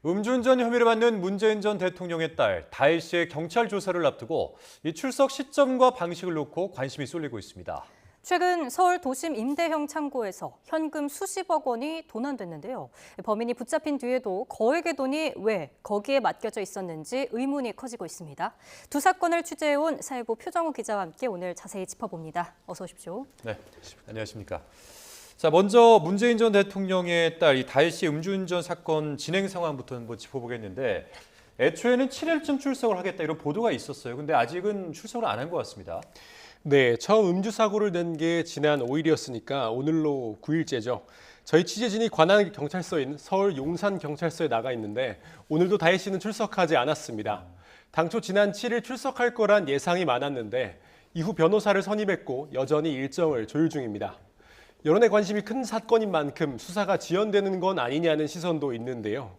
음주운전 혐의를 받는 문재인 전 대통령의 딸 다혜 씨의 경찰 조사를 앞두고 이 출석 시점과 방식을 놓고 관심이 쏠리고 있습니다. 최근 서울 도심 임대형 창고에서 현금 수십억 원이 도난됐는데요. 범인이 붙잡힌 뒤에도 거액의 돈이 왜 거기에 맡겨져 있었는지 의문이 커지고 있습니다. 두 사건을 취재해온 사회부 표정우 기자와 함께 오늘 자세히 짚어봅니다. 어서 오십시오. 네, 안녕하십니까. 자, 먼저 문재인 전 대통령의 딸 이 다혜 씨의 음주운전 사건 진행 상황부터 한번 짚어보겠는데 애초에는 7일쯤 출석을 하겠다 이런 보도가 있었어요. 근데 아직은 출석을 안 한 것 같습니다. 네, 처음 음주 사고를 낸 게 지난 5일이었으니까 오늘로 9일째죠. 저희 취재진이 관할 경찰서인 서울 용산경찰서에 나가 있는데 오늘도 다혜 씨는 출석하지 않았습니다. 당초 지난 7일 출석할 거란 예상이 많았는데 이후 변호사를 선임했고 여전히 일정을 조율 중입니다. 여론의 관심이 큰 사건인 만큼 수사가 지연되는 건 아니냐는 시선도 있는데요.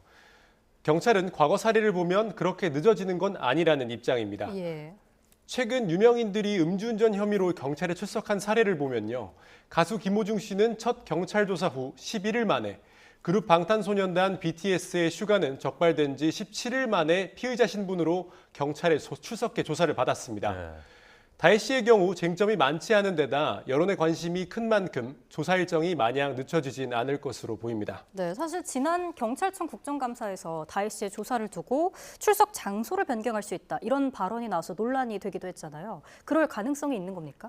경찰은 과거 사례를 보면 그렇게 늦어지는 건 아니라는 입장입니다. 예. 최근 유명인들이 음주운전 혐의로 경찰에 출석한 사례를 보면요. 가수 김호중 씨는 첫 경찰 조사 후 11일 만에, 그룹 방탄소년단 BTS의 슈가는 적발된 지 17일 만에 피의자 신분으로 경찰에 출석해 조사를 받았습니다. 네. 다혜 씨의 경우 쟁점이 많지 않은 데다 여론의 관심이 큰 만큼 조사 일정이 마냥 늦춰지진 않을 것으로 보입니다. 네, 사실 지난 경찰청 국정감사에서 다혜 씨의 조사를 두고 출석 장소를 변경할 수 있다 이런 발언이 나와서 논란이 되기도 했잖아요. 그럴 가능성이 있는 겁니까?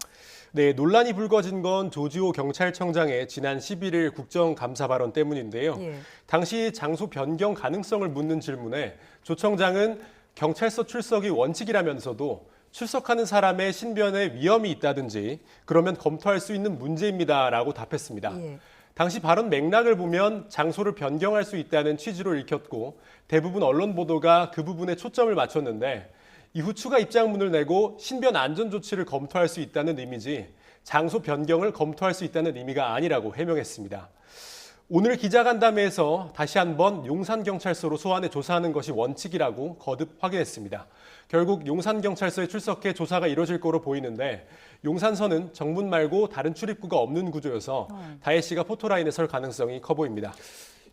네, 논란이 불거진 건 조지호 경찰청장의 지난 11일 국정감사 발언 때문인데요. 예. 당시 장소 변경 가능성을 묻는 질문에 조 청장은 경찰서 출석이 원칙이라면서도 출석하는 사람의 신변에 위험이 있다든지 그러면 검토할 수 있는 문제입니다라고 답했습니다. 예. 당시 발언 맥락을 보면 장소를 변경할 수 있다는 취지로 읽혔고 대부분 언론 보도가 그 부분에 초점을 맞췄는데 이후 추가 입장문을 내고 신변 안전 조치를 검토할 수 있다는 의미지 장소 변경을 검토할 수 있다는 의미가 아니라고 해명했습니다. 오늘 기자간담회에서 다시 한번 용산경찰서로 소환해 조사하는 것이 원칙이라고 거듭 확인했습니다. 결국 용산경찰서에 출석해 조사가 이뤄질 거로 보이는데 용산서는 정문 말고 다른 출입구가 없는 구조여서 다혜 씨가 포토라인에 설 가능성이 커 보입니다.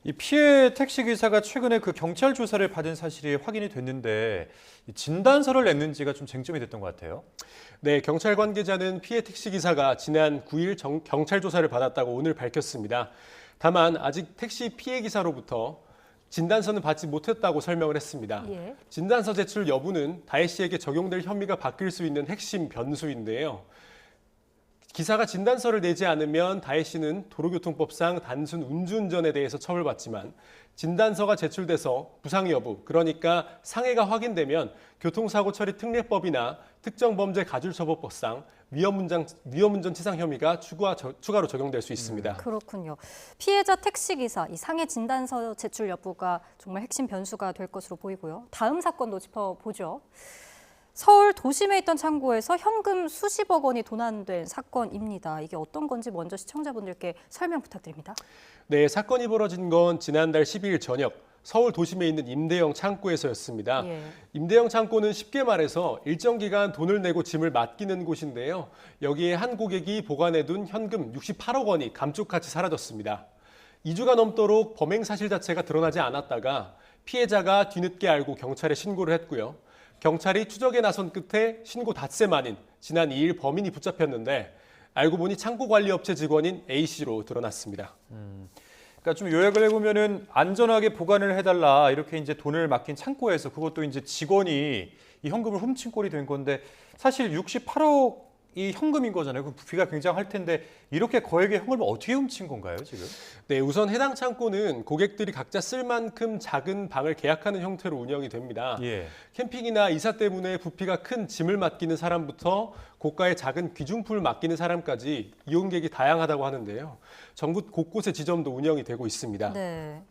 이 피해 택시 기사가 최근에 그 경찰 조사를 받은 사실이 확인이 됐는데 이 진단서를 냈는지가 좀 쟁점이 됐던 것 같아요. 네, 경찰 관계자는 피해 택시 기사가 지난 9일 경찰 조사를 받았다고 오늘 밝혔습니다. 다만 아직 택시 피해 기사로부터 진단서는 받지 못했다고 설명을 했습니다. 예. 진단서 제출 여부는 다혜 씨에게 적용될 혐의가 바뀔 수 있는 핵심 변수인데요. 기사가 진단서를 내지 않으면 다혜 씨는 도로교통법상 단순 음주운전에 대해서 처벌받지만 진단서가 제출돼서 부상 여부, 그러니까 상해가 확인되면 교통사고 처리 특례법이나 특정범죄 가중처벌법상 위험운전 치상 혐의가 추가로 적용될 수 있습니다. 그렇군요. 피해자 택시기사 이 상해 진단서 제출 여부가 정말 핵심 변수가 될 것으로 보이고요. 다음 사건도 짚어보죠. 서울 도심에 있던 창고에서 현금 수십억 원이 도난된 사건입니다. 이게 어떤 건지 먼저 시청자분들께 설명 부탁드립니다. 네, 사건이 벌어진 건 지난달 12일 저녁 서울 도심에 있는 임대형 창고에서였습니다. 예. 임대형 창고는 쉽게 말해서 일정 기간 돈을 내고 짐을 맡기는 곳인데요. 여기에 한 고객이 보관해둔 현금 68억 원이 감쪽같이 사라졌습니다. 2주가 넘도록 범행 사실 자체가 드러나지 않았다가 피해자가 뒤늦게 알고 경찰에 신고를 했고요. 경찰이 추적에 나선 끝에 신고 닷새 만인 지난 2일 범인이 붙잡혔는데 알고 보니 창고관리업체 직원인 A씨로 드러났습니다. 그러니까 좀 요약을 해보면은 안전하게 보관을 해달라 이렇게 이제 돈을 맡긴 창고에서 그것도 이제 직원이 이 현금을 훔친 꼴이 된 건데 사실 68억이 현금인 거잖아요. 그 부피가 굉장할 텐데 이렇게 거액의 현금을 어떻게 훔친 건가요, 지금? 네, 우선 해당 창고는 고객들이 각자 쓸 만큼 작은 방을 계약하는 형태로 운영이 됩니다. 예. 캠핑이나 이사 때문에 부피가 큰 짐을 맡기는 사람부터 고가의 작은 귀중품을 맡기는 사람까지 이용객이 다양하다고 하는데요. 전국 곳곳에 지점도 운영이 되고 있습니다. 네.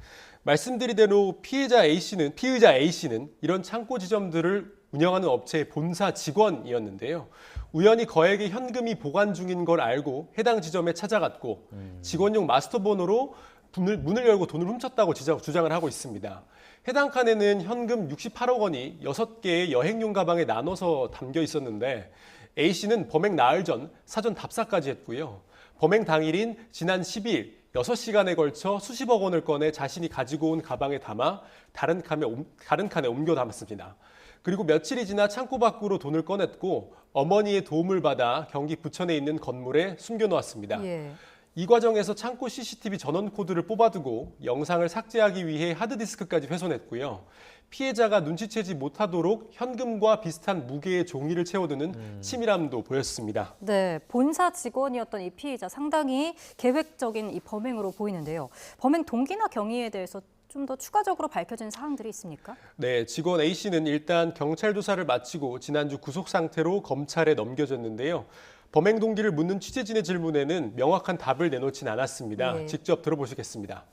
말씀드린 대로 피의자 A씨는 이런 창고 지점들을 운영하는 업체의 본사 직원이었는데요. 우연히 거액의 현금이 보관 중인 걸 알고 해당 지점에 찾아갔고 직원용 마스터 번호로 문을 열고 돈을 훔쳤다고 주장을 하고 있습니다. 해당 칸에는 현금 68억 원이 6개의 여행용 가방에 나눠서 담겨 있었는데 A씨는 범행 나흘 전 사전 답사까지 했고요. 범행 당일인 지난 12일 6시간에 걸쳐 수십억 원을 꺼내 자신이 가지고 온 가방에 담아 다른 칸에 옮겨 담았습니다. 그리고 며칠이 지나 창고 밖으로 돈을 꺼냈고 어머니의 도움을 받아 경기 부천에 있는 건물에 숨겨놓았습니다. 예. 이 과정에서 창고 CCTV 전원 코드를 뽑아두고 영상을 삭제하기 위해 하드디스크까지 훼손했고요. 피해자가 눈치채지 못하도록 현금과 비슷한 무게의 종이를 채워두는 치밀함도 보였습니다. 네, 본사 직원이었던 이 피해자 상당히 계획적인 이 범행으로 보이는데요. 범행 동기나 경위에 대해서 좀 더 추가적으로 밝혀진 사항들이 있습니까? 네, 직원 A씨는 일단 경찰 조사를 마치고 지난주 구속 상태로 검찰에 넘겨졌는데요. 범행 동기를 묻는 취재진의 질문에는 명확한 답을 내놓진 않았습니다. 예. 직접 들어보시겠습니다.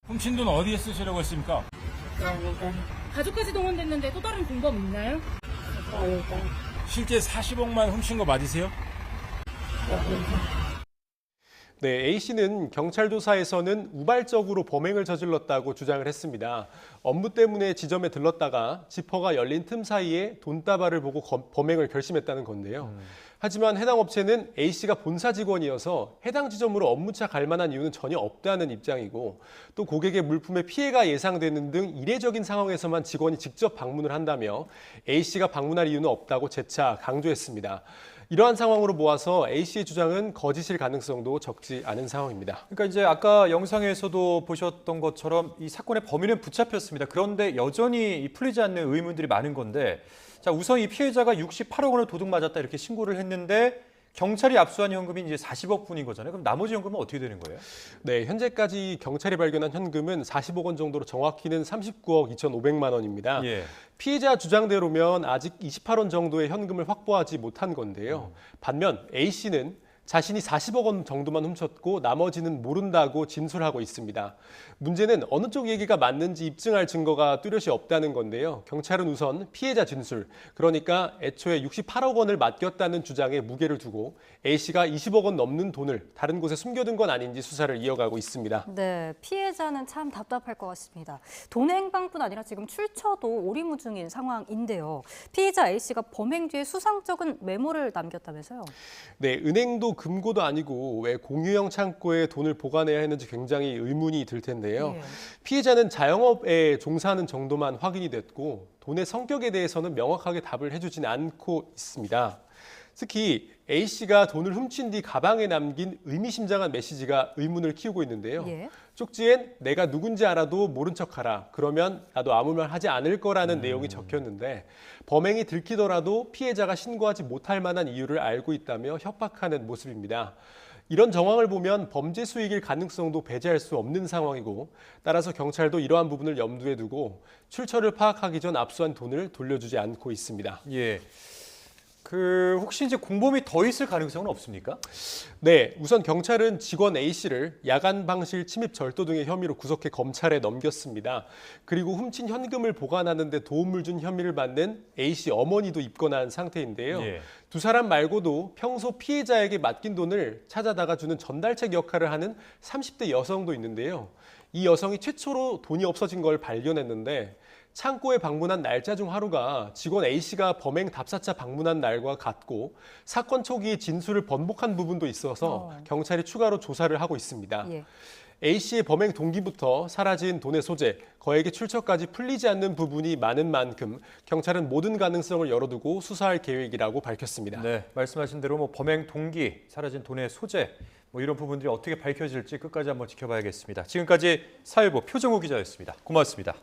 훔친 돈 어디에 쓰시려고 했습니까? 가족까지 동원됐는데 또 다른 공범 있나요? 실제 40억만 훔친 거 맞으세요? 네, A씨는 경찰 조사에서는 우발적으로 범행을 저질렀다고 주장을 했습니다. 업무 때문에 지점에 들렀다가 지퍼가 열린 틈 사이에 돈다발을 보고 범행을 결심했다는 건데요. 하지만 해당 업체는 A씨가 본사 직원이어서 해당 지점으로 업무차 갈 만한 이유는 전혀 없다는 입장이고 또 고객의 물품에 피해가 예상되는 등 이례적인 상황에서만 직원이 직접 방문을 한다며 A씨가 방문할 이유는 없다고 재차 강조했습니다. 이러한 상황으로 모아서 A씨의 주장은 거짓일 가능성도 적지 않은 상황입니다. 그러니까 이제 아까 영상에서도 보셨던 것처럼 이 사건의 범인은 붙잡혔습니다. 그런데 여전히 풀리지 않는 의문들이 많은 건데, 자, 우선 이 피해자가 68억 원을 도둑 맞았다 이렇게 신고를 했는데 경찰이 압수한 현금이 이제 40억 분인 거잖아요. 그럼 나머지 현금은 어떻게 되는 거예요? 네, 현재까지 경찰이 발견한 현금은 40억 원 정도로 정확히는 39억 2,500만 원입니다. 예. 피해자 주장대로면 아직 28원 정도의 현금을 확보하지 못한 건데요. 반면 A씨는 자신이 40억 원 정도만 훔쳤고 나머지는 모른다고 진술하고 있습니다. 문제는 어느 쪽 얘기가 맞는지 입증할 증거가 뚜렷이 없다는 건데요. 경찰은 우선 피해자 진술, 그러니까 애초에 68억 원을 맡겼다는 주장에 무게를 두고 A씨가 20억 원 넘는 돈을 다른 곳에 숨겨둔 건 아닌지 수사를 이어가고 있습니다. 네, 피해자는 참 답답할 것 같습니다. 돈 행방뿐 아니라 지금 출처도 오리무중인 상황인데요. 피해자 A씨가 범행 뒤에 수상쩍은 메모를 남겼다면서요? 네, 은행도 금고도 아니고 왜 공유형 창고에 돈을 보관해야 했는지 굉장히 의문이 들 텐데요. 예. 피해자는 자영업에 종사하는 정도만 확인이 됐고 돈의 성격에 대해서는 명확하게 답을 해주지는 않고 있습니다. 특히 A씨가 돈을 훔친 뒤 가방에 남긴 의미심장한 메시지가 의문을 키우고 있는데요. 예. 쪽지엔 내가 누군지 알아도 모른 척하라. 그러면 나도 아무 말 하지 않을 거라는 내용이 적혔는데 범행이 들키더라도 피해자가 신고하지 못할 만한 이유를 알고 있다며 협박하는 모습입니다. 이런 정황을 보면 범죄 수익일 가능성도 배제할 수 없는 상황이고 따라서 경찰도 이러한 부분을 염두에 두고 출처를 파악하기 전 압수한 돈을 돌려주지 않고 있습니다. 예. 혹시 이제 공범이 더 있을 가능성은 없습니까? 네, 우선 경찰은 직원 A씨를 야간 방실 침입 절도 등의 혐의로 구속해 검찰에 넘겼습니다. 그리고 훔친 현금을 보관하는 데 도움을 준 혐의를 받는 A씨 어머니도 입건한 상태인데요. 예. 두 사람 말고도 평소 피해자에게 맡긴 돈을 찾아다가 주는 전달책 역할을 하는 30대 여성도 있는데요. 이 여성이 최초로 돈이 없어진 걸 발견했는데 창고에 방문한 날짜 중 하루가 직원 A씨가 범행 답사차 방문한 날과 같고 사건 초기에 진술을 번복한 부분도 있어서 경찰이 추가로 조사를 하고 있습니다. 예. A씨의 범행 동기부터 사라진 돈의 소재, 거액의 출처까지 풀리지 않는 부분이 많은 만큼 경찰은 모든 가능성을 열어두고 수사할 계획이라고 밝혔습니다. 네, 말씀하신 대로 뭐 범행 동기, 사라진 돈의 소재, 뭐 이런 부분들이 어떻게 밝혀질지 끝까지 한번 지켜봐야겠습니다. 지금까지 사회부 표정우 기자였습니다. 고맙습니다.